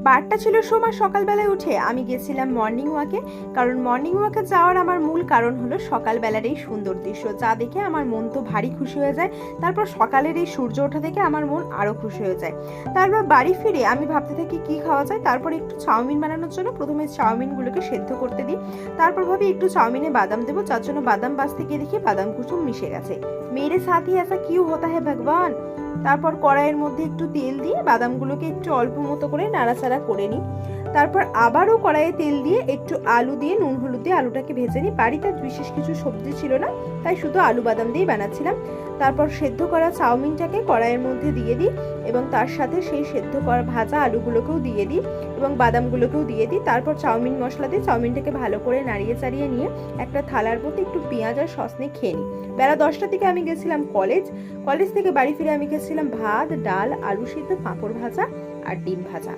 বারটা ছিল সময় সকালবেলায় উঠে আমি গেছিলাম মর্নিং ওয়াকে। কারণ মর্নিং ওয়াকে যাওয়ার আমার মূল কারণ হলো সকালবেলার এই সুন্দর দৃশ্য, যা দেখে আমার মন তো ভারী খুশি হয়ে যায়। তারপর সকালের এই সূর্য ওঠা দেখে আমার মন আরও খুশি হয়ে যায়। তারপর বাড়ি ফিরে আমি ভাবতে থাকি কি খাওয়া যায়। তারপর একটু চাউমিন বানানোর জন্য প্রথমে চাউমিনগুলোকে সেদ্ধ করতে দিই। তারপর ভাবি একটু চাউমিনে বাদাম দেবো, যার জন্য বাদাম বাছতে গিয়ে দেখি বাদাম কুসুম মিশে গেছে। মেরে সাথী ऐसा क्यों होता है भगवान। তারপর কড়াইয়ের মধ্যে একটু তেল দিয়ে বাদামগুলোকে একটু অল্প মতো করে নাড়াচাড়া করে নিই। তারপর আবারও কড়াইয়ে তেল দিয়ে একটু আলু দিয়ে নুন হলুদ দিয়ে আলুটাকে ভেজে নিই। বাড়িতে বিশেষ কিছু সবজি ছিল না, তাই শুধু আলু বাদাম দিয়েই বানাচ্ছিলাম। তারপর সেদ্ধ করা চাউমিনটাকে কড়াইয়ের মধ্যে দিয়ে দিই এবং তার সাথে সেই সেদ্ধ করা ভাজা আলুগুলোকেও দিয়ে দিই এবং বাদামগুলোকেও দিয়ে দিই। তারপর চাউমিন মশলা দিয়ে চাউমিনটাকে ভালো করে নাড়িয়ে চাড়িয়ে নিয়ে একটা থালার মধ্যে একটু পেঁয়াজ আর সস নিয়ে খেয়ে নিই। বেলা 10টার দিকে আমি গেছিলাম কলেজ থেকে বাড়ি ফিরে আমি খেয়েছিলাম ভাত, ডাল, আলু সিদ্ধ, পাঁপড় ভাজা আর ডিম ভাজা।